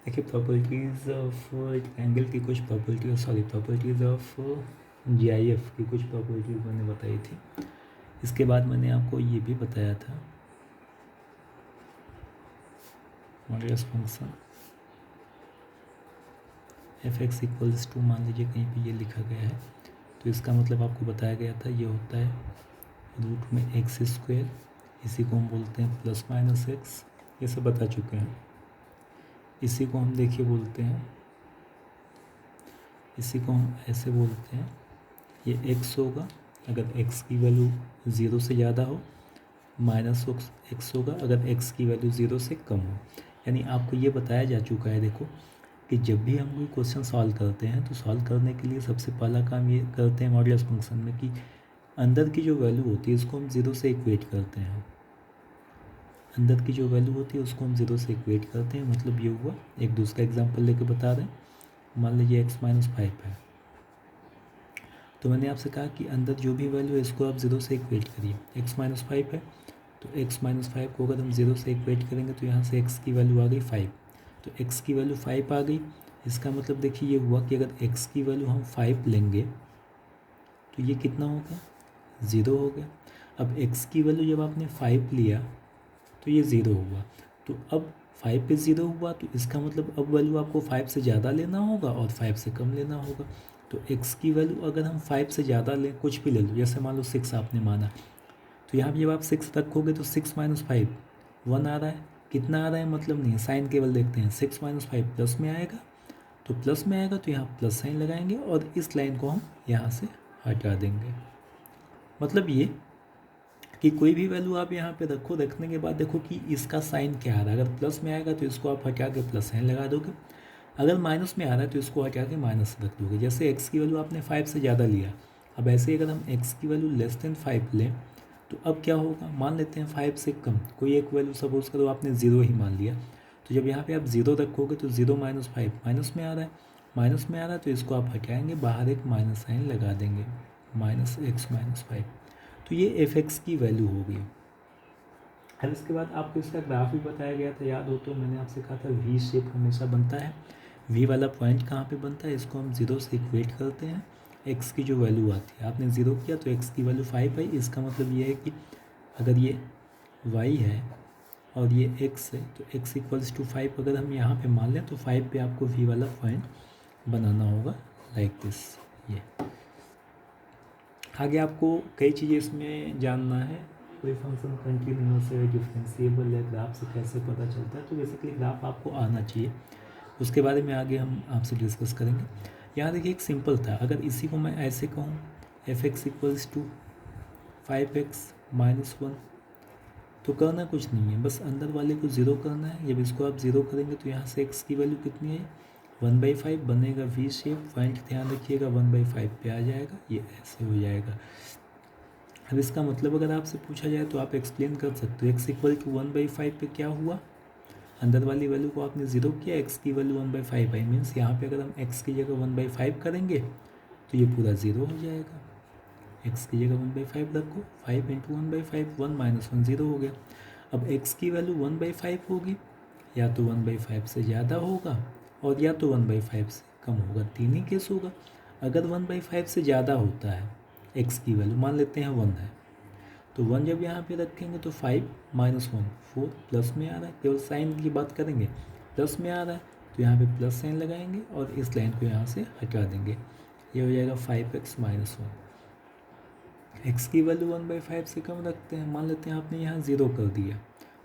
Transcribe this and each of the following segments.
देखिए properties of angle की कुछ प्रॉपर्टीज़ ऑफ जीआईएफ की कुछ प्रॉपर्टीज़ मैंने बताई थी। इसके बाद मैंने आपको ये भी बताया था modulus function f x equals to, मान लीजिए कहीं पे ये लिखा गया है तो इसका मतलब आपको बताया गया था ये होता है रूट में एक्स स्क्वायर, इसी को हम बोलते हैं प्लस माइनस एक्स, ये सब बता चुके हैं। इसी को हम देखिए बोलते हैं, इसी को हम ऐसे बोलते हैं, ये एक्स होगा अगर एक्स की वैल्यू ज़ीरो से ज़्यादा हो, माइनस एक्स होगा अगर एक्स की वैल्यू ज़ीरो से कम हो। यानी आपको ये बताया जा चुका है देखो कि जब भी हम कोई क्वेश्चन सॉल्व करते हैं तो सॉल्व करने के लिए सबसे पहला काम ये करते हैं मॉडुलस फंक्शन में कि अंदर की जो वैल्यू होती है इसको हम ज़ीरो से इक्वेट करते हैं। अंदर की जो वैल्यू होती है उसको हम ज़ीरो से इक्वेट करते हैं। मतलब ये हुआ, एक दूसरा एग्जांपल लेके बता रहे हैं। मान लीजिए एक्स माइनस फाइव है, तो मैंने आपसे कहा कि अंदर जो भी वैल्यू है इसको आप ज़ीरो से इक्वेट करिए। एक्स माइनस फाइव है तो एक्स माइनस फाइव को अगर हम ज़ीरो से इक्वेट करेंगे तो यहाँ से एक्स की वैल्यू आ गई फाइव, तो एक्स की वैल्यू फाइव आ गई। इसका मतलब देखिए ये हुआ कि अगर एक्स की वैल्यू हम फाइव लेंगे तो ये कितना हो गया, ज़ीरो हो गया। अब एक्स की वैल्यू जब आपने फाइव लिया तो ये ज़ीरो हुआ, तो अब फाइव पे ज़ीरो हुआ तो इसका मतलब अब वैल्यू आपको फाइव से ज़्यादा लेना होगा और फाइव से कम लेना होगा। तो एक्स की वैल्यू अगर हम फाइव से ज़्यादा लें, कुछ भी ले लो, जैसे मान लो सिक्स आपने माना, तो यहाँ पर जब आप सिक्स रखोगे तो सिक्स माइनस फाइव वन आ रहा है, कितना आ रहा है मतलब नहीं है, साइन केवल देखते हैं। सिक्स माइनस फाइव प्लस में आएगा, तो प्लस में आएगा तो यहाँ प्लस साइन लगाएंगे और इस लाइन को हम यहाँ से हटा देंगे। मतलब ये कि कोई भी वैल्यू आप यहाँ पे रखो, रखने के बाद देखो कि इसका साइन क्या आ रहा है। अगर प्लस में आएगा तो इसको आप हटा के प्लस साइन लगा दोगे, अगर माइनस में आ रहा है तो इसको हटा के माइनस रख दोगे। जैसे एक्स की वैल्यू आपने फाइव से ज़्यादा लिया, अब ऐसे ही अगर हम एक्स की वैल्यू लेस देन फाइव लें तो अब क्या होगा, मान लेते हैं फाइव से कम कोई एक वैल्यू, सपोज करो आपने ज़ीरो ही मान लिया, तो जब यहाँ पे आप ज़ीरो रखोगे तो ज़ीरो माइनस फाइव माइनस में आ रहा है, माइनस में आ रहा है तो इसको आप हटाएंगे, बाहर एक माइनस साइन लगा देंगे, माइनस एक्स माइनस फाइव, तो ये एफ एक्स की वैल्यू हो गई। अब इसके बाद आपको इसका ग्राफ भी बताया गया था, याद हो तो मैंने आपसे कहा था वी शेप हमेशा बनता है। वी वाला पॉइंट कहाँ पे बनता है, इसको हम ज़ीरो से इक्वेट करते हैं, एक्स की जो वैल्यू आती है, आपने ज़ीरो किया तो एक्स की वैल्यू फाइव आई। इसका मतलब ये है कि अगर ये वाई है और ये एक्स है तो एक्स इक्वल्स टू फाइव अगर हम यहाँ पे मान लें तो फाइव पे आपको वी वाला पॉइंट बनाना होगा, लाइक दिस। ये आगे आपको कई चीज़ें इसमें जानना है, कोई फंक्शन कंटिन्यूअस है, डिफरेंशिएबल है, ग्राफ से कैसे पता चलता है, तो बेसिकली ग्राफ आपको आना चाहिए, उसके बारे में आगे हम आपसे डिस्कस करेंगे। यहाँ देखिए एक सिंपल था, अगर इसी को मैं ऐसे कहूँ f x equals to five x minus one, तो करना कुछ नहीं है, बस अंदर वाले को ज़ीरो करना है। जब इसको आप ज़ीरो करेंगे तो यहाँ से एक्स की वैल्यू कितनी है, वन बाई फाइव बनेगा, वी शेप, पॉइंट ध्यान रखिएगा वन बाई फाइव पे आ जाएगा, ये ऐसे हो जाएगा। अब इसका मतलब अगर आपसे पूछा जाए तो आप एक्सप्लेन कर सकते हो, x equal to one by five पे क्या हुआ, अंदर वाली वैल्यू को आपने ज़ीरो किया, एक्स की value one by five I, means यहाँ पे अगर हम एक्स की जगह वन बाई फाइव करेंगे तो ये पूरा ज़ीरो हो जाएगा। एक्स की जगह वन बाई फाइव रखो, five into one by five, one minus one zero हो गया। अब एक्स की वैल्यू वन बाई फाइव होगी, या तो वन बाई फाइव से ज़्यादा होगा और या तो वन बाई फाइव से कम होगा, तीन ही केस होगा। अगर वन बाई फाइव से ज़्यादा होता है एक्स की वैल्यू, मान लेते हैं वन है, तो वन जब यहाँ पे रखेंगे तो five minus one four, plus में आ रहा है, केवल साइन की बात करेंगे, प्लस में आ रहा है तो यहाँ पे प्लस साइन लगाएंगे और इस लाइन को यहाँ से हटा देंगे, ये हो जाएगा five x minus one. X की वैल्यू वन बाई फाइव से कम रखते हैं, मान लेते हैं आपने यहाँ ज़ीरो कर दिया,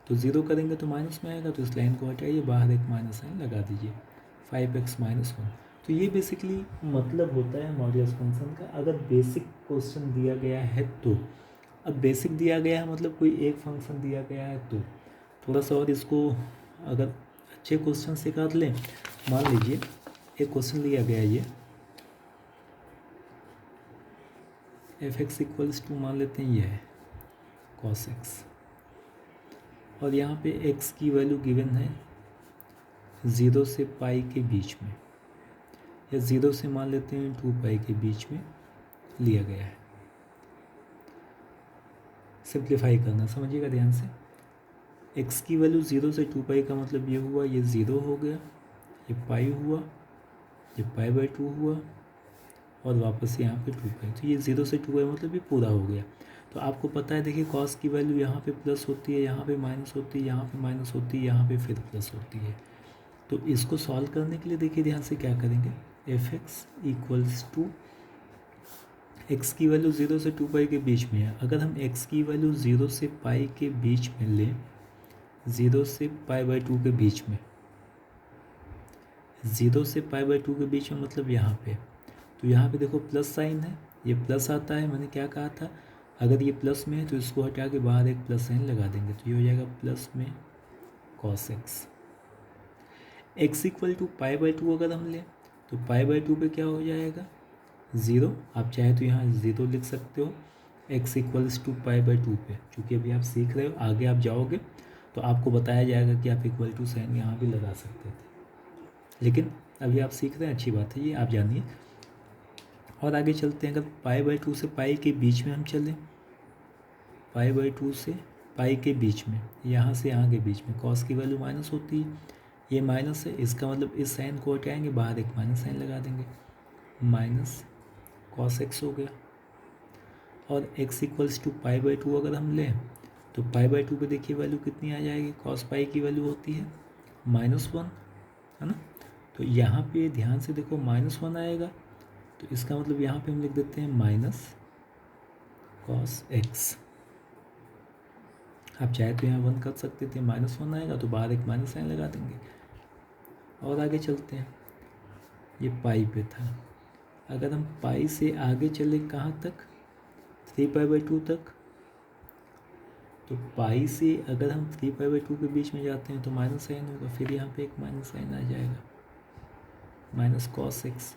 तो ज़ीरो करेंगे तो माइनस में आएगा, तो इस लाइन को हटाइए, बाहर एक माइनस साइन लगा दीजिए, फाइव एक्स माइनस वन। तो ये बेसिकली मतलब होता है मॉडुलस फंक्शन का, अगर बेसिक क्वेश्चन दिया गया है तो। अब बेसिक दिया गया है मतलब कोई एक फंक्शन दिया गया है तो थोड़ा सा और इसको अगर अच्छे क्वेश्चन से कर लें, मान लीजिए एक क्वेश्चन लिया गया है, ये एफ एक्स इक्वल्स टू मान लेते हैं ये है कॉस एक्स, और यहाँ पे एक्स की वैल्यू गिवन है ज़ीरो से पाई के बीच में, या ज़ीरो से मान लेते हैं टू पाई के बीच में लिया गया है। सिंप्लीफाई करना, समझिएगा ध्यान से, एक्स की वैल्यू ज़ीरो से टू पाई का मतलब ये हुआ ये ज़ीरो हो गया, ये पाई हुआ, ये पाई बाई 2 हुआ और वापस यहाँ पे 2 पाई। तो ये 0 से 2 पाई मतलब ये पूरा हो गया। तो आपको पता है देखिए कॉस की वैल्यू यहाँ पे प्लस होती है, यहाँ पे माइनस होती है, यहाँ पे माइनस होती है, यहाँ पे फिर प्लस होती है। तो इसको सॉल्व करने के लिए देखिए ध्यान से क्या करेंगे, f x equals to x की वैल्यू 0 से 2 पाई के बीच में है। अगर हम एक्स की वैल्यू 0 से पाई के बीच में लें, 0 से पाई बाई 2 के बीच में, 0 से पाई बाई 2 के बीच में मतलब यहाँ पे, तो यहाँ पे देखो प्लस साइन है, ये प्लस आता है। मैंने क्या कहा था, अगर ये प्लस में है तो इसको हटा के बाहर एक प्लस साइन लगा देंगे, तो ये हो जाएगा प्लस में cos x. X equal to pi by 2 अगर हम लें तो पाई बाई 2 पे क्या हो जाएगा, 0। आप चाहे तो यहाँ 0 लिख सकते हो x equals to pi by 2 पे। चूँकि अभी आप सीख रहे हो, आगे आप जाओगे तो आपको बताया जाएगा कि आप इक्वल टू साइन यहाँ भी लगा सकते थे, लेकिन अभी आप सीख रहे हैं, अच्छी बात है, ये आप जानिए। और आगे चलते हैं, अगर पाई बाई 2 से पाई के बीच में हम चलें, पाई बाई 2 से पाई के बीच में, यहाँ से यहाँ के बीच में कॉस की वैल्यू माइनस होती है, ये माइनस है, इसका मतलब इस साइन को हटाएंगे, बाहर एक माइनस साइन लगा देंगे, माइनस कॉस एक्स हो गया। और x equals to pi by 2 अगर हम लें तो पाई बाई 2 पे देखिए वैल्यू कितनी आ जाएगी, कॉस पाई की वैल्यू होती है -1, है ना। तो यहाँ पे ध्यान से देखो -1 आएगा, तो इसका मतलब यहाँ पे हम लिख देते हैं माइनस कॉस एक्स। आप चाहे तो यहाँ 1 कर सकते थे, -1 आएगा तो बाहर एक माइनस साइन लगा देंगे। और आगे चलते हैं, ये पाई पे था, अगर हम पाई से आगे चले कहाँ तक, 3 पाई बाई 2 तक, तो पाई से अगर हम 3 पाई बाई 2 के बीच में जाते हैं तो माइनस साइन होगा, फिर यहाँ पे एक माइनस साइन आ जाएगा, minus cos x.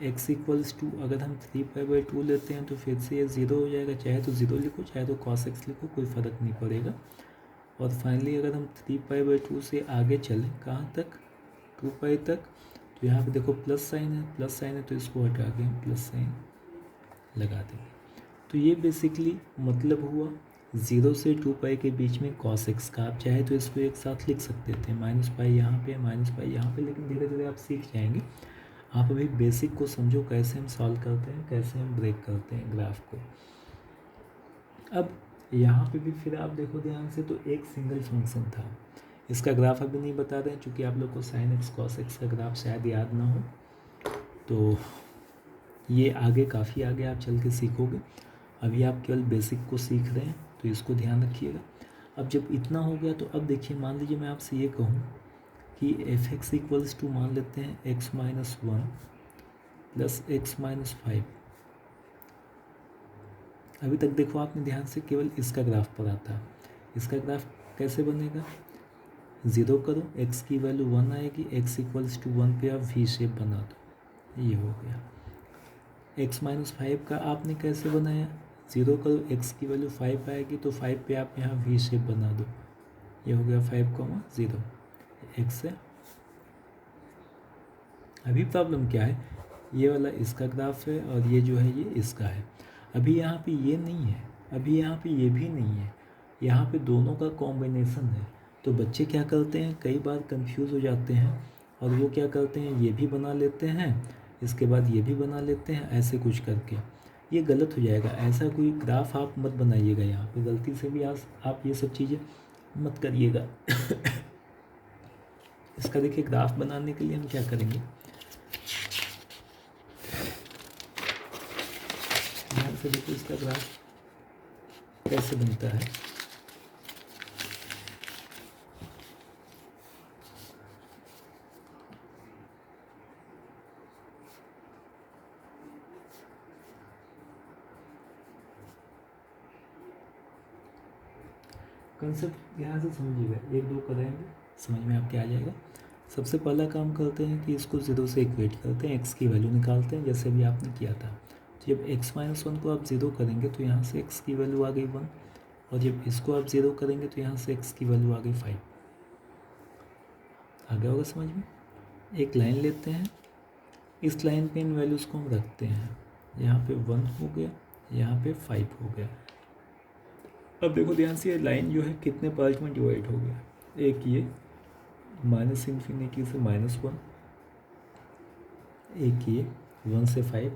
X equals to अगर हम 3 पाई बाई 2 लेते हैं तो फिर से ये 0 हो जाएगा, चाहे तो 0 लिखो चाहे तो कॉस एक्स लिखो, कोई फ़र्क नहीं पड़ेगा। और फाइनली अगर हम 3 पाई बाई 2 से आगे चलें कहाँ तक, 2 पाई तक, तो यहाँ पे देखो प्लस साइन है, प्लस साइन है तो इसको हटा के हम प्लस साइन लगा देंगे। तो ये बेसिकली मतलब हुआ 0 से 2 पाई के बीच में कॉस एक्स का। आप चाहे तो इसको एक साथ लिख सकते थे, माइनस पाई यहाँ पे, माइनस पाई यहाँ पे, लेकिन धीरे धीरे आप सीख जाएंगे। आप अभी बेसिक को समझो, कैसे हम सॉल्व करते हैं, कैसे हम ब्रेक करते हैं ग्राफ को। अब यहाँ पे भी फिर आप देखो ध्यान से, तो एक सिंगल फंक्शन था, इसका ग्राफ अभी नहीं बता रहे हैं चूँकि आप लोग को साइन एक्स कॉस एक्स का ग्राफ शायद याद ना हो, तो ये आगे काफ़ी आगे आप चल के सीखोगे। अभी आप केवल बेसिक को सीख रहे हैं, तो इसको ध्यान रखिएगा। अब जब इतना हो गया तो अब देखिए, मान लीजिए मैं आपसे ये कहूँ कि एफ एक्स इक्वल्स टू मान लेते हैं x minus 1 plus x minus 5। अभी तक देखो आपने ध्यान से केवल इसका ग्राफ पढ़ा था, इसका ग्राफ कैसे बनेगा, 0 करो, x की वैल्यू 1 आएगी, x इक्वल्स टू 1 पे आप वी शेप बना दो, ये हो गया। x माइनस 5 का आपने कैसे बनाया, 0 करो, x की वैल्यू 5 आएगी तो 5 पे आप यहाँ वी शेप बना दो, ये हो गया 5,0 x है। अभी प्रॉब्लम क्या है, ये वाला इसका ग्राफ है और ये जो है ये इसका है। अभी यहाँ पे ये नहीं है, अभी यहाँ पे ये भी नहीं है, यहाँ पे दोनों का कॉम्बिनेशन है। तो बच्चे क्या करते हैं, कई बार कंफ्यूज हो जाते हैं और वो क्या करते हैं, ये भी बना लेते हैं, इसके बाद ये भी बना लेते हैं, ऐसे कुछ करके। ये गलत हो जाएगा, ऐसा कोई ग्राफ आप मत बनाइएगा, यहाँ पे गलती से भी आप ये सब चीज़ें मत करिएगा। इसका देखिए ग्राफ बनाने के लिए हम क्या करेंगे, ध्यान से देखिए इसका ग्राफ कैसे बनता है। कंसेप्ट ध्यान से समझिएगा, 1-2 करेंगे समझ में आपके आ जाएगा। सबसे पहला काम करते हैं कि इसको 0 से इक्वेट करते हैं, x की वैल्यू निकालते हैं जैसे भी आपने किया था। तो जब x माइनस 1 को आप 0 करेंगे तो यहाँ से x की वैल्यू आ गई 1, और जब इसको आप 0 करेंगे तो यहाँ से x की वैल्यू आ गई 5। आ गया होगा समझ में। एक लाइन लेते हैं, इस लाइन पे इन वैल्यूज़ को हम रखते हैं, यहाँ पे 1 हो गया, यहाँ पे 5 हो गया। अब देखो ध्यान से, ये लाइन जो है कितने पार्ट में डिवाइड हो गया, एक ये माइनस इन्फिनिटी से -1, एक ये 1 से 5,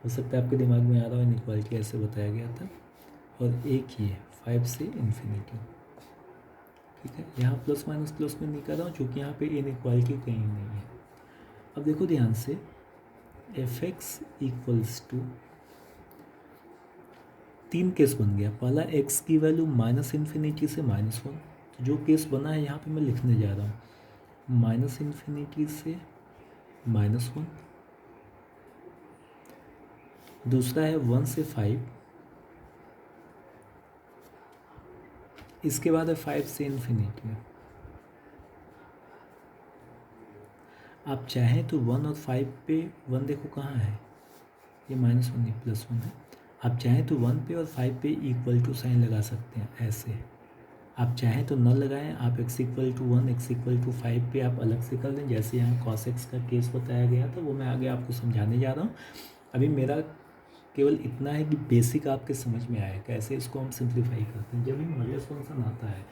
हो सकता है आपके दिमाग में आ रहा हो इनइक्वालिटी ऐसे बताया गया था, और एक ये 5 से इन्फिनिटी। ठीक है, यहाँ प्लस में नहीं कर रहा हूँ क्योंकि यहाँ पे इनइक्वालिटी कहीं नहीं है। अब देखो ध्यान से, एफ एक्स इक्वल्स टू, तीन केस बन गया। पहला एक्स की वैल्यू माइनस इन्फिनिटी से -1, तो जो केस बना है यहाँ पे मैं लिखने जा रहा हूँ, माइनस इन्फिनिटी से -1। दूसरा है 1 से 5, इसके बाद है 5 से इन्फिनिटी। आप चाहें तो 1 और 5 पे 1 देखो कहाँ है, ये -1 नहीं +1 है। आप चाहें तो 1 पे और 5 पे इक्वल टू साइन लगा सकते हैं ऐसे। आप चाहें तो न लगाएं, आप x = 1 x = 5 पे आप अलग से कर लें, जैसे यहाँ cos x का केस बताया गया था, वो मैं आगे आपको समझाने जा रहा हूँ। अभी मेरा केवल इतना है कि बेसिक आपके समझ में आए कैसे इसको हम सिंप्लीफाई करते हैं। जब भी मॉडुलस फंक्शन आता है,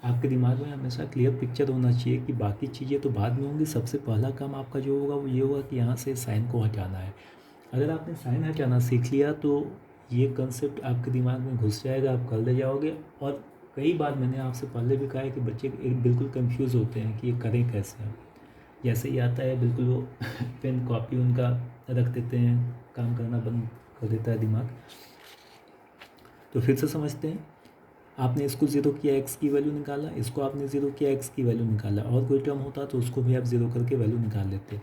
आपके दिमाग में हमेशा क्लियर पिक्चर होना चाहिए कि बाकी चीज़ें तो बाद में होंगी, सबसे पहला काम आपका जो होगा वो ये होगा कि यहाँ से साइन को हटाना है। अगर आपने साइन हटाना सीख लिया तो ये कंसेप्ट आपके दिमाग में घुस जाएगा, आप कर ले जाओगे। और कई बार मैंने आपसे पहले भी कहा है कि बच्चे एक बिल्कुल कंफ्यूज होते हैं कि ये करें कैसे हम, जैसे ही आता है बिल्कुल वो पेन कॉपी उनका रख देते हैं, काम करना बंद कर देता है दिमाग। तो फिर से समझते हैं, आपने इसको 0 किया, x की वैल्यू निकाला, इसको आपने 0 किया, x की वैल्यू निकाला, और कोई टर्म होता तो उसको भी आप 0 करके वैल्यू निकाल लेते।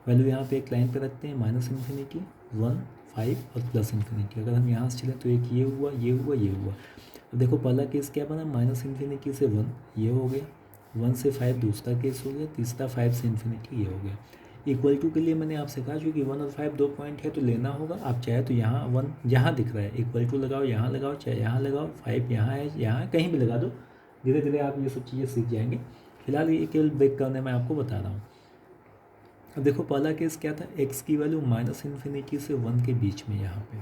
वैल्यू यहाँ पे एक लाइन पे रखते हैं, -∞, 1, 5 और +∞। अगर हम यहाँ से चले तो एक ये हुआ, ये हुआ, ये हुआ। अब देखो पहला केस क्या बना, -∞ से 1 ये हो गया, 1 से 5 दूसरा केस हो गया, तीसरा 5 से इन्फिनिटी ये हो गया। इक्वल टू के लिए मैंने आपसे कहा क्योंकि 1 और 5 2 पॉइंट है तो लेना होगा। आप चाहे तो यहाँ 1 जहाँ दिख रहा है इक्वल टू लगाओ, यहाँ लगाओ, चाहे यहाँ लगाओ, 5 यहाँ है, यहाँ कहीं भी लगा दो, धीरे धीरे आप ये सब चीज़ें सीख जाएंगे। फिलहाल ये केवल ब्रेक करने में आपको बता रहा हूँ। अब देखो पहला केस क्या था, x की वैल्यू -∞ से 1 के बीच में, यहाँ पे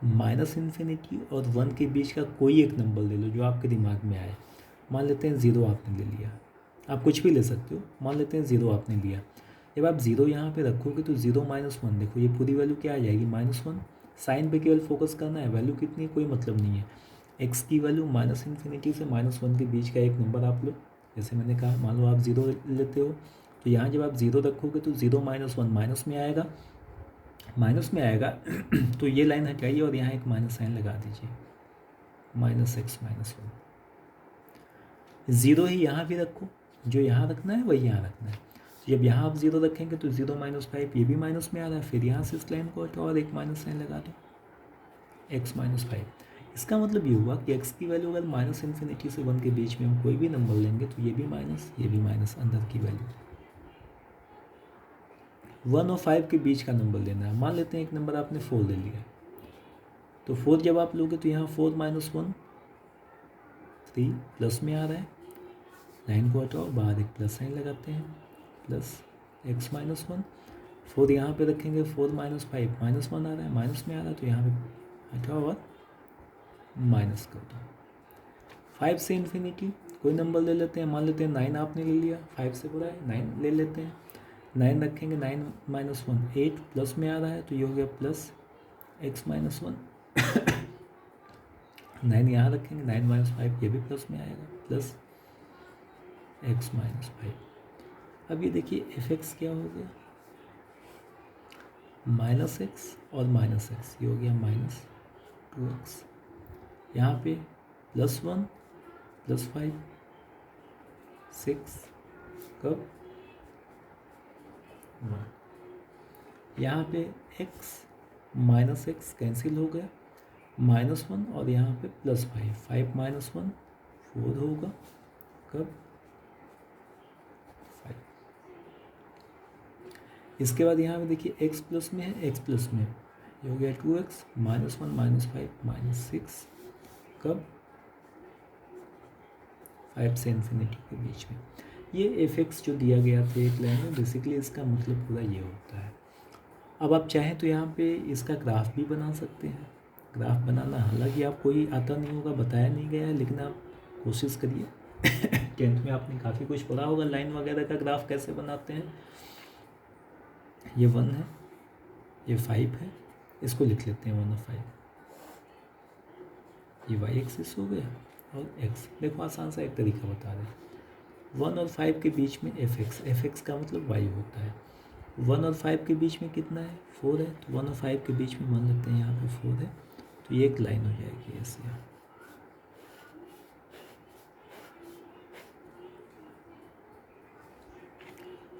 -∞ और 1 के बीच का कोई एक नंबर ले लो जो आपके दिमाग में आए। मान लेते हैं 0 आपने ले लिया, आप कुछ भी ले सकते हो, मान लेते हैं 0 आपने लिया। जब आप 0 यहाँ पे रखोगे तो 0 - 1, देखो ये पूरी वैल्यू क्या आ जाएगी, -1। साइन पे केवल फोकस करना है, वैल्यू कितनी है कोई मतलब नहीं है। x की वैल्यू -∞ से -1 के बीच का एक नंबर आप लो, जैसे मैंने कहा मान लो आप 0 लेते हो, तो यहाँ जब आप 0 रखोगे तो 0 - 1 माइनस में आएगा, तो ये लाइन हटाइए और यहाँ एक माइनस साइन लगा दीजिए, -x - 1। 0 ही यहाँ भी रखो, जो यहाँ रखना है वही यहाँ रखना है। तो जब यहाँ आप 0 रखेंगे तो 0 - 5 ये भी माइनस में आ रहा है, फिर यहाँ से इस लाइन को हटाओ और एक माइनस साइन लगा दो, x - 5। इसका मतलब ये हुआ कि x की वैल्यू अगर -∞ से 1 के बीच में हम कोई भी नंबर लेंगे तो ये भी माइनस, ये भी माइनस, अंदर की वैल्यू 1 और 5 के बीच का नंबर लेना है। मान लेते हैं एक नंबर आपने 4 ले लिया, तो 4 जब आप लोगे तो यहाँ 4 - 1 3 प्लस में आ रहा है, लाइन को हटाओ, बाहर एक प्लस साइन लगाते हैं, प्लस x - 1। 4 यहाँ पे रखेंगे, 4 - 5 -1 आ रहा है, माइनस में आ रहा है, तो यहाँ पे हटाओ और माइनस कर दो। 5 से इन्फिनिटी कोई नंबर ले लेते हैं, मान लेते हैं 9 आपने ले लिया, 5 से बुरा है 9 ले लेते हैं, 9 रखेंगे, 9 - 1 8 प्लस में आ रहा है, तो ये हो गया प्लस x - 1। 9 यहाँ रखेंगे, 9 - 5 ये भी प्लस में आएगा, प्लस x - 5। अब ये देखिए f(x) क्या हो गया, -x और -x, ये हो गया -2x। यहाँ पे +1 +5 6, कब 1। यहाँ पे x -x कैंसिल हो गया, -1 और यहाँ पे +5, 5 - 1 4 होगा, कब 5। इसके बाद यहाँ पे देखिए x प्लस में है, x प्लस में ये हो गया 2x, -1 -5 -6, कब 5 से इन्फिनिटी के बीच में। ये f(x) जो दिया गया था एक लाइन में, बेसिकली इसका मतलब पूरा ये होता है। अब आप चाहें तो यहाँ पे इसका ग्राफ भी बना सकते हैं। ग्राफ बनाना हालांकि आपको ही आता नहीं होगा, बताया नहीं गया है, लेकिन आप कोशिश करिए, टेंथ में आपने काफ़ी कुछ पढ़ा होगा, लाइन वगैरह का ग्राफ कैसे बनाते हैं। ये 1 है, ये 5 है, इसको लिख लेते हैं 1 और 5। ये वाई एक्सिस हो गया और एक्स। देखो आसान सा एक तरीका बता रहे हैं, 1 और 5 के बीच में एफ एक्स का मतलब वाई होता है। 1 और 5 के बीच में कितना है, 4 है, तो 1 और 5 के बीच में मान लेते हैं यहाँ पे 4 है, तो ये एक लाइन हो जाएगी ऐसे यहाँ।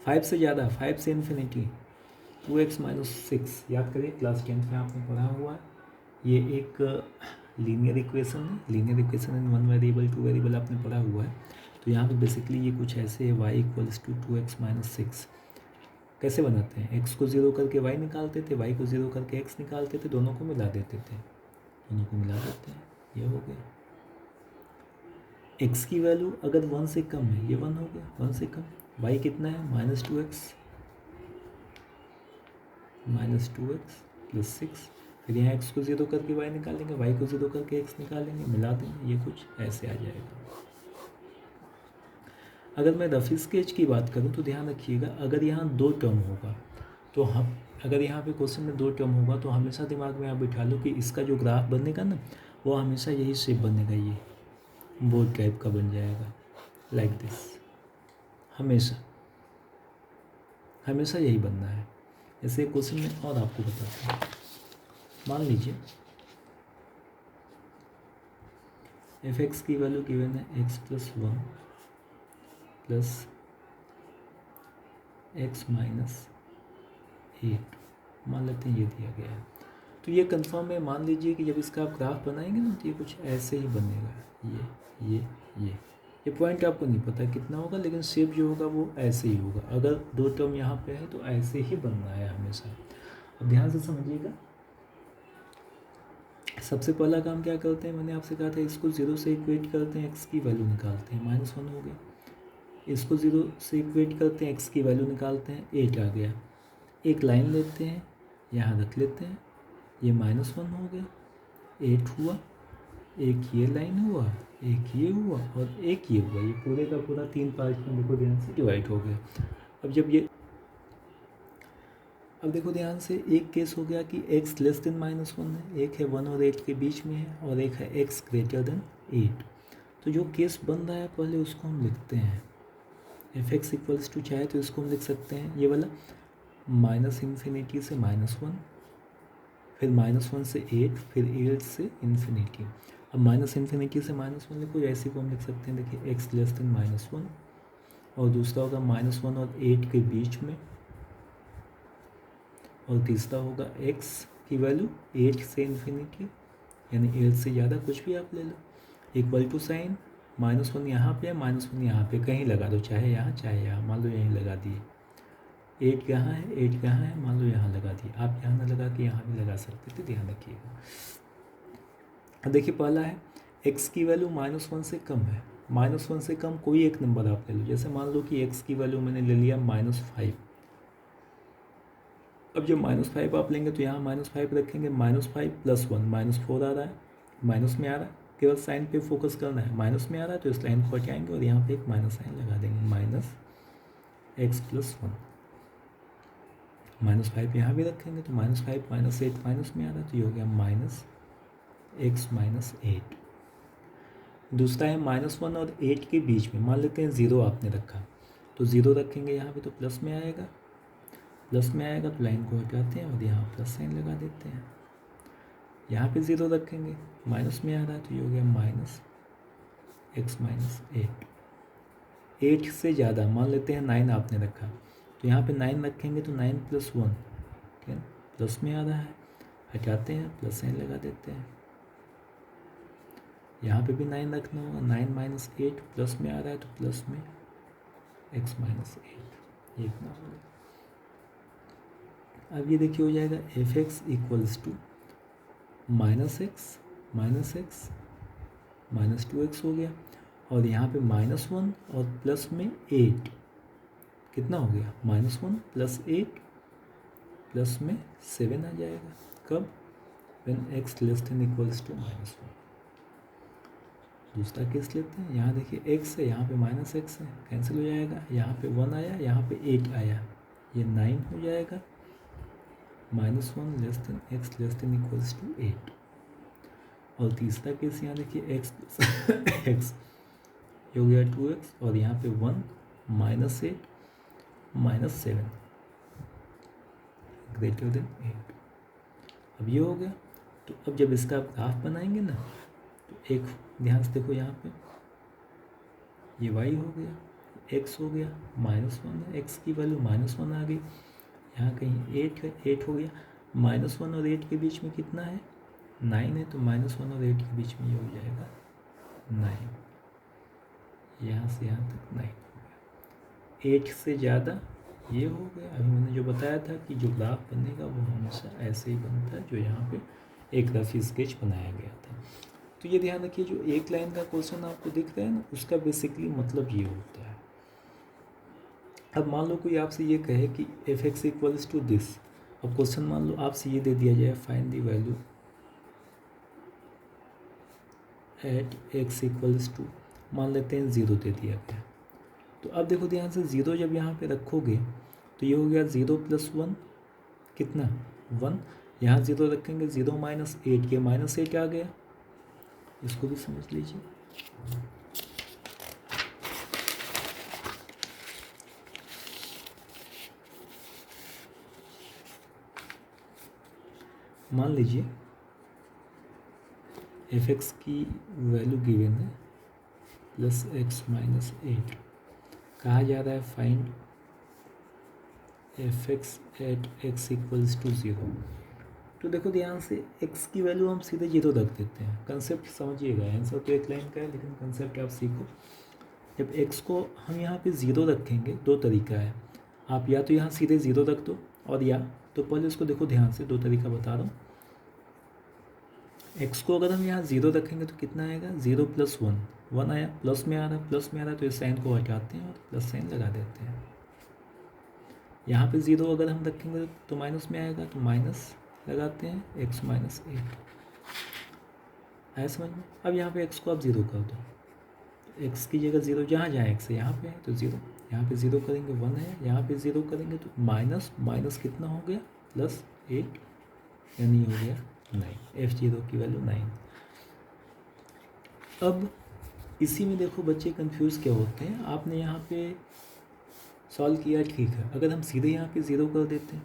फाइव से ज़्यादा, 5 से इन्फिनिटी, 2x - 6, याद करिए क्लास 10th में आपने पढ़ा हुआ है। ये एक लीनियर इक्वेशन है, linear equation in 1 variable 2 variable आपने पढ़ा हुआ है। तो यहाँ पे बेसिकली ये कुछ ऐसे है, y = 2x - 6। कैसे बनाते हैं, x को 0 करके y निकालते थे, y को 0 करके x निकालते थे, दोनों को मिला देते थे, दोनों को मिला देते हैं, ये हो गया। x की वैल्यू अगर 1 से कम है, ये 1 हो गया, 1 से कम। y कितना है, -2x + 6। फिर यहाँ x को 0 करके y निकालेंगे, y को 0 करके x निकालेंगे, मिला देंगे, ये कुछ ऐसे आ जाएगा। अगर मैं रफ स्केच की बात करूँ तो ध्यान रखिएगा, अगर यहाँ 2 टर्म होगा तो हम, अगर यहाँ पे क्वेश्चन में 2 टर्म होगा तो हमेशा दिमाग में आप बिठा लो कि इसका जो ग्राफ बनेगा ना, वो हमेशा यही शेप बनेगा, ये बोर्ड टाइप का बन जाएगा, लाइक दिस। हमेशा हमेशा यही बनना है। ऐसे क्वेश्चन में और आपको बताता हूँ, मान लीजिए एफ एक्स की वैल्यू गिवन है x + 1 + x - 8, मान लेते हैं ये दिया गया है। तो ये कंफर्म है, मान लीजिए कि जब इसका आप ग्राफ बनाएंगे ना तो ये कुछ ऐसे ही बनेगा, ये पॉइंट आपको नहीं पता कितना होगा, लेकिन शेप जो होगा वो ऐसे ही होगा। अगर 2 टर्म यहाँ पे है तो ऐसे ही बनना है हमेशा। अब ध्यान से समझिएगा, सबसे पहला काम क्या करते हैं, मैंने आपसे कहा था इसको 0 से इक्वेट करते हैं, x की वैल्यू निकालते हैं, -1 हो गया। इसको 0 से इक्वेट करते हैं, x की वैल्यू निकालते हैं, 8 आ गया। एक लाइन लेते हैं, यहाँ रख लेते हैं, ये -1 हो गया, 8 हुआ, एक ये लाइन हुआ, एक ये हुआ और एक ये हुआ। ये पूरे का पूरा 3 पार्ट में देखो ध्यान से डिवाइड हो गया। अब देखो ध्यान से, एक केस हो गया कि x <-1 है, एक है 1 और 8 के बीच में है, और एक है x > 8। तो जो केस बन रहा है पहले उसको हम लिखते हैं, f(x) = चाहे तो इसको हम लिख सकते हैं ये वाला -∞ से -1, फिर -1 से 8, फिर 8 से इन्फिनिटी। अब -∞ से -1 लिखो, ऐसे को हम लिख सकते हैं, देखिए x <-1, और दूसरा होगा -1 और 8 के बीच में, और तीसरा होगा x की वैल्यू 8 से इन्फिनिटी, यानी 8 से ज़्यादा, कुछ भी आप ले लो, इक्वल टू साइन, -1 यहाँ पे, -1 यहाँ पे कहीं लगा दो, चाहे यहाँ चाहे यहाँ, मान लो यहीं लगा दिए। 8 यहाँ है, 8 यहाँ है, मान लो यहाँ लगा दिए, आप यहाँ ना लगा के यहाँ भी लगा सकते थे, ध्यान रखिएगा। अब देखिए पहला है x की वैल्यू -1 से कम है, -1 से कम कोई एक नंबर आप ले लो, जैसे मान लो कि x की वैल्यू मैंने ले लिया -5। अब जब -5 आप लेंगे तो यहाँ -5 रखेंगे, -5 + 1 -4 आ रहा है, माइनस में आ रहा है, केवल साइन पे फोकस करना है, माइनस में आ रहा है तो इस लाइन को हटाएंगे और यहाँ पे एक माइनस साइन लगा देंगे, -x + 1। -5 यहाँ भी रखेंगे तो -5 - 8 माइनस में आ रहा है तो ये हो गया -x - 8। दूसरा है -1 और 8 के बीच में, मान लेते हैं 0 आपने रखा, तो 0 रखेंगे यहाँ पे तो प्लस में आएगा, तो लाइन को हटाते हैं और यहाँ प्लस साइन लगा देते हैं। यहाँ पे 0 रखेंगे, माइनस में आ रहा है तो ये हो गया -x - 8। 8 से ज़्यादा, मान लेते हैं 9 आपने रखा, तो यहाँ पे 9 रखेंगे तो 9 + 1, ठीक है, प्लस में आ रहा है, हटाते हैं, प्लस साइन लगा देते हैं। यहाँ पे भी 9 रखना होगा, 9 - 8 प्लस में आ रहा है तो प्लस में x - 8, ये इतना होगा। अब ये देखिए हो जाएगा f(x) = -x - 2x हो गया, और यहाँ पे -1 और प्लस में 8 कितना हो गया, -1 + 8 प्लस में 7 आ जाएगा। कब, when x < = -1। दूसरा केस लेते हैं, यहाँ देखिए x है, यहाँ पे माइनस एक्स है, कैंसिल हो जाएगा, यहाँ पे 1 आया, यहाँ पे 8 आया, ये 9 हो जाएगा, -1 less than x less than equals to 8। और तीसरा केस यहाँ देखिए x प्लस एक्स हो गया 2x, और यहाँ पे 1 -8 -7 ग्रेटर देन 8। अब ये हो गया। तो अब जब इसका आप ग्राफ बनाएंगे ना, तो एक ध्यान से देखो, यहाँ पे ये y हो गया, x हो गया, -1 है, x की वैल्यू -1 आ गई, यहाँ कहीं 8 है, 8 हो गया, -1 और 8 के बीच में कितना है, 9 है, तो -1 और 8 के बीच में ये हो जाएगा 9, यहाँ से यहाँ तक 9 हो गया। 8 से ज़्यादा ये हो गया। अभी मैंने जो बताया था कि जो ग्राफ बनेगा वो हमेशा ऐसे ही बनता है, जो यहाँ पे एक रफ स्केच बनाया गया था। तो ये ध्यान रखिए, जो एक लाइन का क्वेश्चन आपको दिख रहा है ना, उसका बेसिकली मतलब ये होता है। अब मान लो कोई आपसे ये कहे कि f x equals to this, अब क्वेश्चन मान लो आपसे ये दे दिया जाए, find the value at x equals to, मान लेते हैं 0 दे दिया गया। तो अब देखो ध्यान से, 0 जब यहाँ पे रखोगे तो ये हो गया 0 + 1 कितना 1, यहाँ 0 रखेंगे, 0 - 8 के -8 आ गया, इसको भी समझ लीजिए। मान लीजिए एफ एक्स की वैल्यू गिवन है +x - 8, कहा जा रहा है find f x at x equals to 0। तो देखो ध्यान से, x की वैल्यू हम सीधे 0 रख देते हैं, कंसेप्ट समझिएगा, आंसर तो एक लाइन का है लेकिन कंसेप्ट आप सीखो। जब x को हम यहाँ पे 0 रखेंगे, दो तरीका है, आप या तो यहाँ सीधे 0 रख दो, और या तो पहले इसको देखो ध्यान से, दो तरीका बता रहा हूँ। x को अगर हम यहाँ 0 रखेंगे तो कितना आएगा, 0 + 1, 1 आया, प्लस में आ रहा है, तो इस साइन को हटाते हैं और प्लस साइन लगा देते हैं। यहाँ पे 0 अगर हम रखेंगे तो माइनस में आएगा, तो माइनस लगाते हैं, x - 8 आया समझ में। अब यहाँ पे x को आप 0 कर दो, x की जगह 0, जहाँ जहाँ x है यहाँ पे है तो 0, यहाँ पे 0 करेंगे 1 है, यहाँ पे 0 करेंगे तो माइनस माइनस कितना हो गया, +8, यानी हो गया 9, f0 की वैल्यू 9। अब इसी में देखो बच्चे कंफ्यूज क्या होते हैं, आपने यहाँ पे सॉल्व किया ठीक है, अगर हम सीधे यहाँ पे 0 कर देते हैं,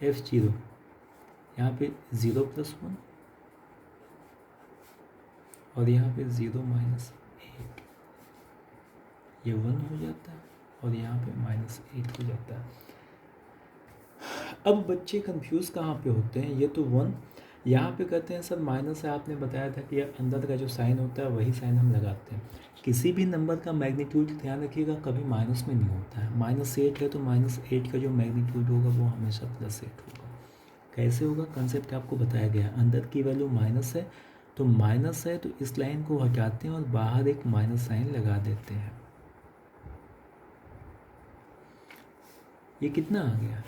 f0 यहाँ पे 0 + 1 और यहाँ पे 0 - 8, ये 1 हो जाता है, और यहाँ पे -8 हो जाता है। अब बच्चे कंफ्यूज कहाँ पे होते हैं, ये तो 1 यहाँ पे कहते हैं सर माइनस है, आपने बताया था कि अंदर का जो साइन होता है वही साइन हम लगाते हैं। किसी भी नंबर का मैग्नीट्यूड ध्यान रखिएगा कभी माइनस में नहीं होता है, -8 है तो -8 का जो मैग्नीट्यूड होगा वो हमेशा +8 होगा। कैसे होगा, कंसेप्ट आपको बताया गया, अंदर की वैल्यू माइनस है, तो माइनस है तो इस लाइन को हटाते हैं और बाहर एक माइनस साइन लगा देते हैं। ये कितना आ गया,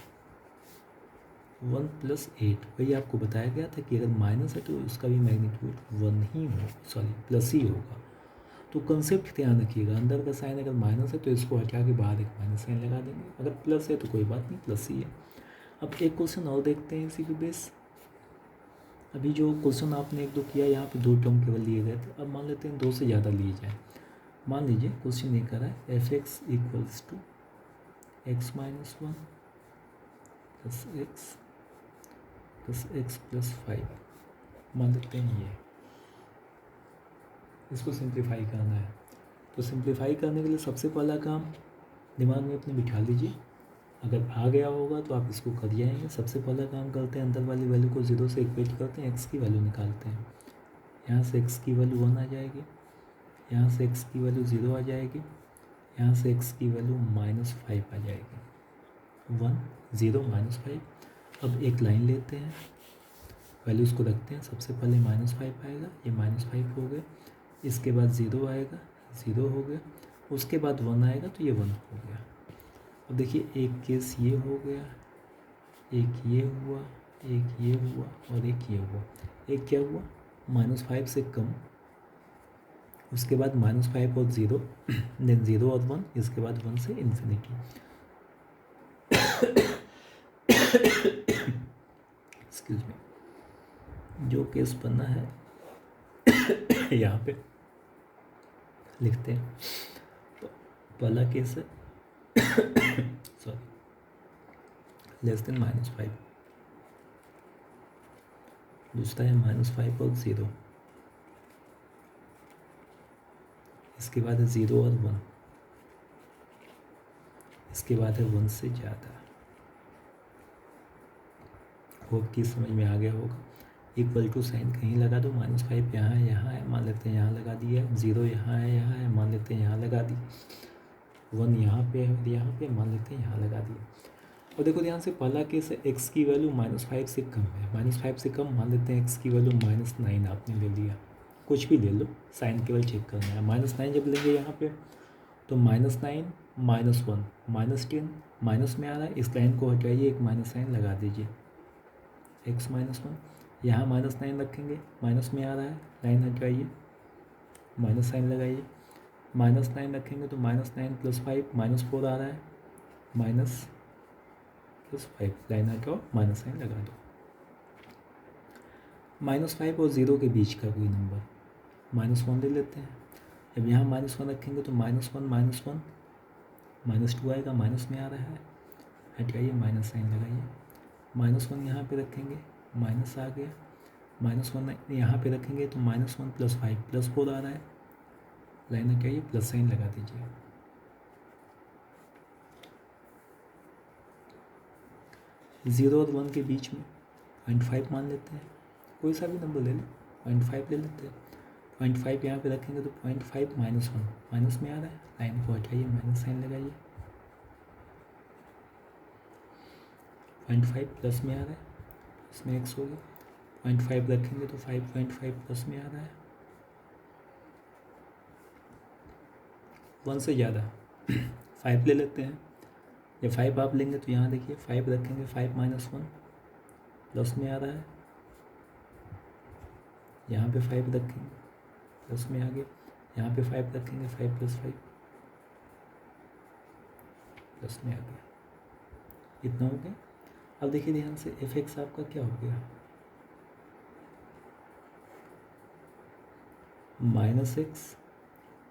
1 + 8, वही आपको बताया गया था कि अगर माइनस है तो उसका भी मैग्नीट्यूड 1 ही हो, सॉरी प्लस ही होगा। तो कंसेप्ट ध्यान रखिएगा, अंदर का साइन अगर माइनस है तो इसको हटा के बाहर एक माइनस साइन लगा देंगे, अगर प्लस है तो कोई बात नहीं, प्लस ही है। अब एक क्वेश्चन और देखते हैं इसी पे बेस। अभी जो क्वेश्चन आपने एक दो किया, यहाँ पे 2 टर्म केवल लिए गए थे, अब मान लेते हैं 2 से ज़्यादा लिए जाए। मान लीजिए क्वेश्चन ये कर रहा है f x equals to x - 1 + x + x + 5, मान लेते हैं ये, इसको सिंप्लीफाई करना है। तो सिंप्लीफाई करने के लिए सबसे पहला काम दिमाग में अपने बिठा लीजिए, अगर आ गया होगा तो आप इसको कर जाएंगे। सबसे पहला काम करते हैं, अंदर वाली वैल्यू को 0 से इक्वेट करते हैं, x की वैल्यू निकालते हैं। यहाँ से x की वैल्यू 1 आ जाएगी, यहाँ से x की वैल्यू 0 आ जाएगी, यहाँ से x की वैल्यू -5 आ जाएगी, 1 0 -5। अब एक लाइन लेते हैं, वैल्यूज़ को रखते हैं, सबसे पहले -5 आएगा, ये -5 हो गए, इसके बाद 0 आएगा, 0 हो गया, उसके बाद 1 आएगा तो ये 1 हो गया। अब देखिए एक केस ये हो गया, एक ये हुआ, एक ये हुआ और एक ये हुआ। एक क्या हुआ, -5 से कम उसके बाद -5 और 0, देन 0 और 1, इसके बाद 1 से इन्फिनिटी। Excuse me. जो केस बनना है यहाँ पे लिखते हैं। पहला केस है सॉरी लेस देन -5, दूसरा है -5 और 0, इसके बाद है 0 और 1, इसके बाद है 1 से ज़्यादा। होप कि समझ में आ गया होगा। इक्वल टू साइन कहीं लगा दो, -5 यहाँ है, मान लेते हैं यहाँ लगा दिया, 0 यहाँ है, मान लेते हैं यहाँ लगा दी, 1 यहाँ पे है, यहाँ पे मान लेते हैं यहाँ लगा दिया। और देखो ध्यान से, पहला केस है x की वैल्यू -5 से कम है, -5 से कम मान लेते हैं x की वैल्यू -9 आपने ले लिया, कुछ भी ले लो, साइन केवल चेक करना है। -9 जब लेंगे यहाँ पे तो -9 -1 -10 माइनस में आ रहा है, इस लाइन को हटाइए, एक माइनस साइन लगा दीजिए, x -1, यहाँ -9 रखेंगे, माइनस में आ रहा है, लाइन हटाइए, माइनस साइन लगाइए, -9 रखेंगे तो -9 + 5 -4 आ रहा है, -+5 लाइन हटाओ, माइनस साइन लगा दो। -5 और 0 के बीच का कोई नंबर, -1 ले लेते हैं। जब यहाँ -1 रखेंगे तो -1 -2 आएगा, माइनस में आ रहा है, हटाइए, माइनस साइन लगाइए, -1 यहाँ पे रखेंगे, माइनस आ गया, -1 यहाँ पे रखेंगे तो -1 + 5 +4 आ रहा है, लाइन हटाइए, प्लस साइन लगा दीजिए। ज़ीरो और 1 के बीच में 0.5 मान लेते हैं, कोई सा भी नंबर ले लें, 0.5 ले लेते हैं। 0.5 यहाँ पे रखेंगे तो 0.5 -1 माइनस में आ रहा है, लाइन को हटाइए, माइनस साइन लगाइए, 0.5 प्लस में आ रहा है, इसमें x हो गया, 0.5 रखेंगे तो 5.5 प्लस में आ रहा है, 1 से ज़्यादा 5 ले लेते हैं। जब 5 आप लेंगे तो यहाँ देखिए 5 रखेंगे, 5 -1 प्लस में आ रहा है, यहाँ पे 5 रखेंगे, प्लस में आ गया, यहाँ पे 5 रखेंगे, 5 + 5 प्लस में आ गया, इतना हो गया। अब देखिए ध्यान से, f(x) आपका क्या हो गया, -x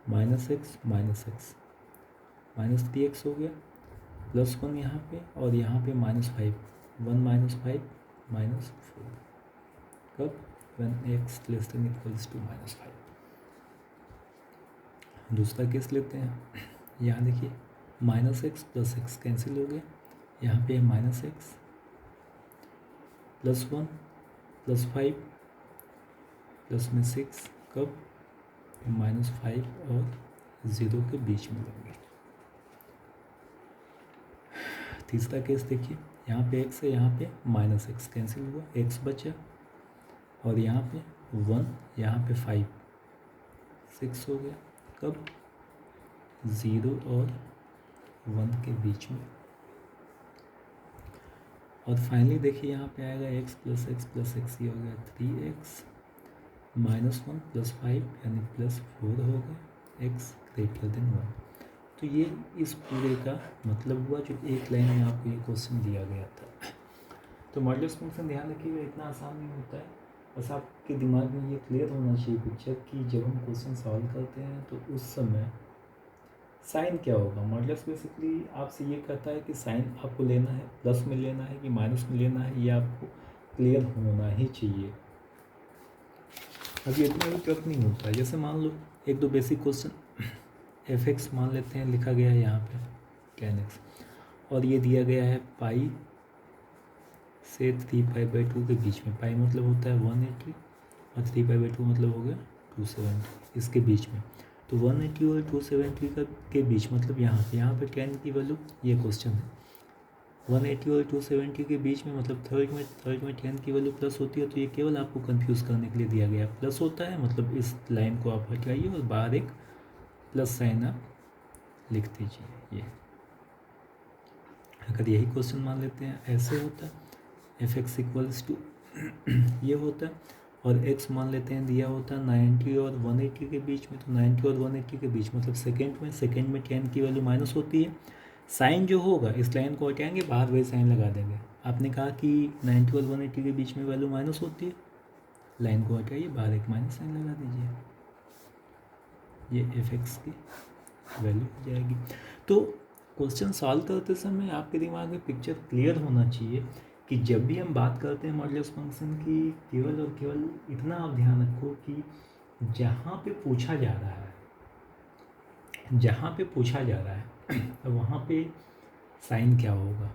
-3x हो गया, +1 यहाँ पे और यहाँ पे -5, 1 - 5 -4, कब, when x < -5। दूसरा केस लेते हैं, यहाँ देखिए -x + x कैंसिल हो गया, यहाँ पे -x +1 +5 प्लस में 6, कब, -5 और 0 के बीच में लेंगे। तीसरा केस देखिए, यहाँ पे x है, यहाँ पे -x कैंसिल हुआ, x बचा, और यहाँ पे 1, यहाँ पे 5, 6 हो गया, कब, 0 और 1 के बीच में। और फाइनली देखिए यहाँ पे आएगा x + x ये हो गया 3x -1 + 5 यानी +4 हो गया, x > 1। तो ये इस पूरे का मतलब हुआ, जो एक लाइन में आपको ये क्वेश्चन दिया गया था। तो मॉडुलस फंक्शन ध्यान रखिएगा, इतना आसान नहीं होता है, बस आपके दिमाग में ये क्लियर होना चाहिए पिक्चर कि जब हम क्वेश्चन सॉल्व करते हैं तो उस समय साइन क्या होगा। मॉडुलस बेसिकली आपसे ये कहता है कि साइन आपको लेना है, प्लस में लेना है कि माइनस में लेना है, ये आपको क्लियर होना ही चाहिए। अभी इतना भी टफ नहीं होता है। जैसे मान लो एक दो बेसिक क्वेश्चन, f(x) मान लेते हैं, लिखा गया है यहाँ पे tan x, और ये दिया गया है पाई से 3π/2 के बीच में। पाई मतलब होता है 180 और 3π/2 मतलब हो गया 270, इसके बीच में। तो 180 और 270 के बीच मतलब यहाँ पे tan की वैल्यू, ये क्वेश्चन है 180 और 270 के बीच में, मतलब थर्ड में tan की वैल्यू प्लस होती है। तो ये केवल आपको कंफ्यूज करने के लिए दिया गया है, प्लस होता है मतलब इस लाइन को आप हटाइए और बाहर एक प्लस साइन आप लिख दीजिए। ये अगर यही क्वेश्चन मान लेते हैं ऐसे होता है, f(x) = ये होता है, और एक्स मान लेते हैं दिया होता है 90 और 180 के बीच में, तो 90 और 180 के बीच मतलब सेकेंड में टेन की वैल्यू माइनस होती है। साइन जो होगा इस लाइन को हटाएंगे, बाहर वही साइन लगा देंगे। आपने कहा कि 90 और 180 के बीच में वैल्यू माइनस होती है, लाइन को हटाइए, बाहर एक माइनस साइन लगा दीजिए, ये एफ एक्स की वैल्यू हो जाएगी। तो क्वेश्चन सॉल्व करते समय आपके दिमाग में पिक्चर क्लियर होना चाहिए कि जब भी हम बात करते हैं मॉडुलस फंक्शन की, केवल और केवल इतना आप ध्यान रखो कि जहाँ पे पूछा जा रहा है वहाँ पे साइन क्या होगा।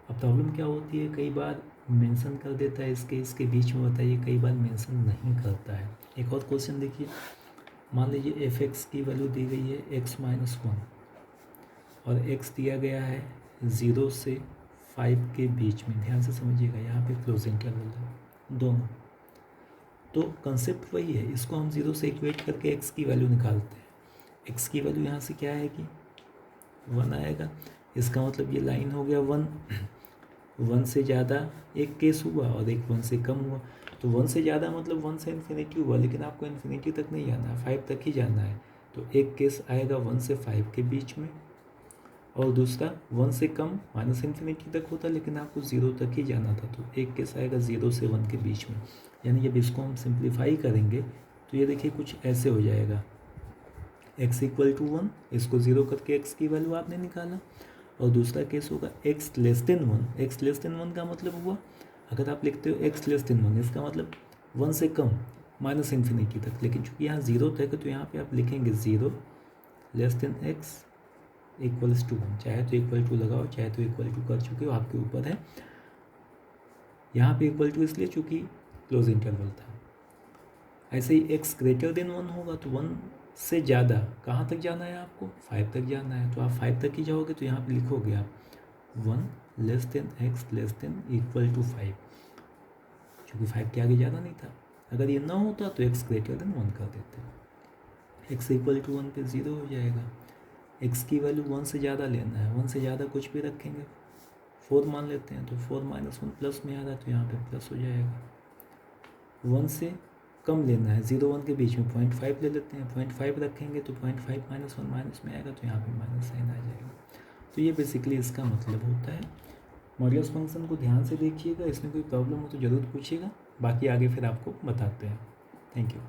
अब प्रॉब्लम क्या होती है, कई बार मेंशन कर देता है इसके बीच में बताइए, कई बार मेंशन नहीं करता है। एक और क्वेश्चन देखिए, मान लीजिए एफ एक्स की वैल्यू दी गई है x-1 और x दिया गया है 0 से 5 के बीच में। ध्यान से समझिएगा, यहाँ पे क्लोज इंटरवल है दोनों। तो कंसेप्ट वही है, इसको हम 0 से इक्वेट करके x की वैल्यू निकालते हैं। x की वैल्यू यहाँ से क्या है कि 1 आएगा, इसका मतलब ये लाइन हो गया 1 से ज़्यादा एक केस हुआ और एक 1 से कम हुआ। तो 1 से ज़्यादा मतलब 1 से इन्फिनिटी हुआ, लेकिन आपको इन्फिनिटी तक नहीं जाना है, 5 तक ही जाना है। तो एक केस आएगा 1 से 5 के बीच में, और दूसरा 1 से कम माइनस इन्फिनिटी तक होता, लेकिन आपको 0 तक ही जाना था। तो एक केस आएगा 0 से 1 के बीच में। यानी जब इसको हम सिंप्लीफाई करेंगे तो ये देखिए कुछ ऐसे हो जाएगा, x = 1, इसको 0 करके x की वैल्यू आपने निकाला। और दूसरा केस होगा x < 1। x < 1 का मतलब हुआ, अगर आप लिखते हो x < 1 इसका मतलब 1 से कम माइनस इन्फिनिटी तक, लेकिन चूंकि यहाँ 0 तक है तो यहाँ पे आप लिखेंगे 0 < x = 1। चाहे तो इक्वल टू लगाओ, चाहे तो इक्वल टू कर चुके हो, आपके ऊपर है। यहाँ पे इक्वल टू इसलिए चूँकि क्लोज इंटरवल था। ऐसे ही x > 1 होगा तो 1 से ज़्यादा कहाँ तक जाना है आपको, 5 तक जाना है। तो आप 5 तक ही जाओगे, तो यहाँ पे लिखोगे आप 1 <x > 5, क्योंकि 5 के आगे ज़्यादा नहीं था। अगर ये ना होता तो x > 1 कर देते, x = 1 पे 0 हो जाएगा। x की वैल्यू 1 से ज़्यादा लेना है, 1 से ज़्यादा कुछ भी रखेंगे, 4 मान लेते हैं, तो 4 - 1 प्लस में आ रहा है तो यहाँ पे प्लस हो जाएगा। 1 से कम लेना है, 0 1 के बीच में 0.5 ले लेते हैं, 0.5 रखेंगे तो 0.5 - 1 माइनस में आएगा, तो यहाँ पे माइनस साइन आ जाएगा। तो ये बेसिकली इसका मतलब होता है। मॉडुलस फंक्शन को ध्यान से देखिएगा, इसमें कोई प्रॉब्लम हो तो ज़रूर पूछिएगा, बाकी आगे फिर आपको बताते हैं। Thank you.